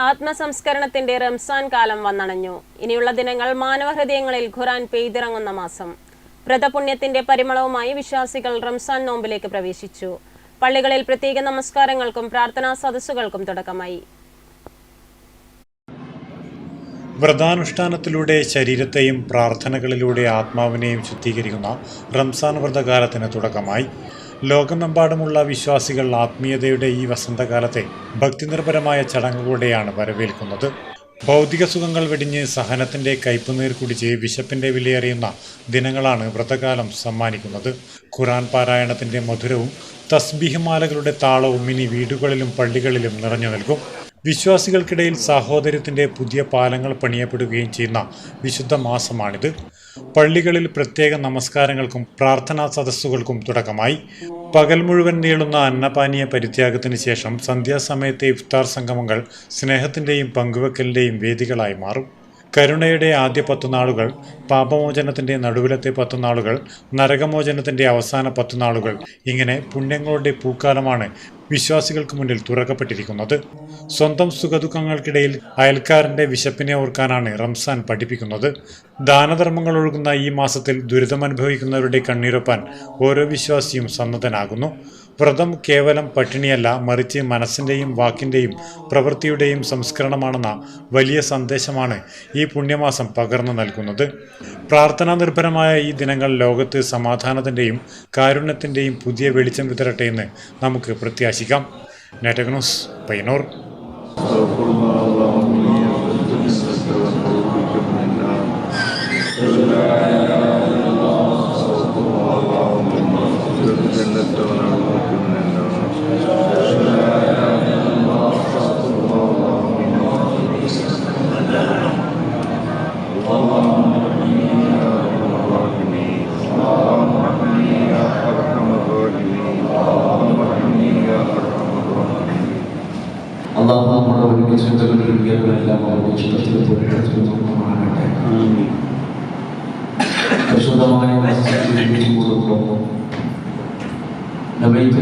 ആത്മസംസ്കരണത്തിന്റെ റംസാൻ കാലം വന്നണഞ്ഞു. ഇനിയുള്ള ദിനങ്ങൾ മാനവഹൃദയങ്ങളിൽ ഖുർആൻ പെയ്തിറങ്ങുന്ന മാസം. വ്രതപുണ്യത്തിന്റെ പരിമളവുമായി വിശ്വാസികൾ റംസാൻ നോമ്പിലേക്ക് പ്രവേശിച്ചു. പള്ളികളിൽ പ്രത്യേക നമസ്കാരങ്ങൾക്കും പ്രാർത്ഥനാ സദസ്സുകൾക്കും തുടക്കമായി. വ്രതാനുഷ്ഠാനത്തിലൂടെ ശരീരത്തെയും പ്രാർത്ഥനകളിലൂടെ ആത്മാവിനെയും ശുദ്ധീകരിക്കുന്ന റംസാൻ വ്രതകാലത്തിന് തുടക്കമായി. ലോകമെമ്പാടുമുള്ള വിശ്വാസികൾ ആത്മീയതയുടെ ഈ വസന്തകാലത്തെ ഭക്തിനിർഭരമായ ചടങ്ങുകളോടെയാണ് വരവേൽക്കുന്നത്. ഭൗതിക സുഖങ്ങൾ വെടിഞ്ഞ് സഹനത്തിന്റെ കയ്പുനീർ കുടിച്ച് വിശപ്പിന്റെ വിലയറിയുന്ന ദിനങ്ങളാണ് വ്രതകാലം സമ്മാനിക്കുന്നത്. ഖുർആൻ പാരായണത്തിന്റെ മധുരവും തസ്ബീഹ് മാലകളുടെ താളവും ഇനി വീടുകളിലും പള്ളികളിലും നിറഞ്ഞു നിൽക്കും. വിശ്വാസികൾക്കിടയിൽ സാഹോദര്യത്തിന്റെ പുതിയ പാലങ്ങൾ പണിയപ്പെടുകയും ചെയ്യുന്ന വിശുദ്ധ മാസമാണിത്. പള്ളികളിൽ പ്രത്യേക നമസ്കാരങ്ങൾക്കും പ്രാർത്ഥനാ സദസ്സുകൾക്കും തുടക്കമായി. പകൽ മുഴുവൻ നീളുന്ന അന്നപാനീയ പരിത്യാഗത്തിന് ശേഷം സന്ധ്യാസമയത്തെ ഇഫ്താർ സംഗമങ്ങൾ സ്നേഹത്തിന്റെയും പങ്കുവെക്കലിന്റെയും വേദികളായി മാറും. കരുണയുടെ ആദ്യ 10 നാളുകൾ, പാപമോചനത്തിന്റെ നടുവിലത്തെ 10 നാളുകൾ, നരകമോചനത്തിന്റെ അവസാന 10 നാളുകൾ, ഇങ്ങനെ പുണ്യങ്ങളുടെ പൂക്കാലമാണ് വിശ്വാസികൾക്ക് മുന്നിൽ തുറക്കപ്പെട്ടിരിക്കുന്നത്. സ്വന്തം സുഖദുഃഖങ്ങൾക്കിടയിൽ അയൽക്കാരന്റെ വിശപ്പിനെ ഓർക്കാനാണ് റംസാൻ പഠിപ്പിക്കുന്നത്. ദാനധർമ്മങ്ങൾ ഒഴുകുന്ന ഈ മാസത്തിൽ ദുരിതമനുഭവിക്കുന്നവരുടെ കണ്ണീരൊപ്പാൻ ഓരോ വിശ്വാസിയും സന്നദ്ധനാകുന്നു. വ്രതം കേവലം പട്ടിണിയല്ല, മറിച്ച് മനസ്സിൻ്റെയും വാക്കിൻ്റെയും പ്രവൃത്തിയുടെയും സംസ്കരണമാണെന്ന വലിയ സന്ദേശമാണ് ഈ പുണ്യമാസം പകർന്നു നൽകുന്നത്. പ്രാർത്ഥനാ നിർഭരമായ ഈ ദിനങ്ങൾ ലോകത്ത് സമാധാനത്തിൻ്റെയും കാരുണ്യത്തിൻ്റെയും പുതിയ വെളിച്ചം വിതരട്ടെ എന്ന് നമുക്ക് പ്രത്യാശിക്കാം. Network news, Payyannur. അള്ളാഹു നമ്മുടെ ഒരുമിച്ച് എല്ലാം പരിശുദ്ധമായ നബിയുടെ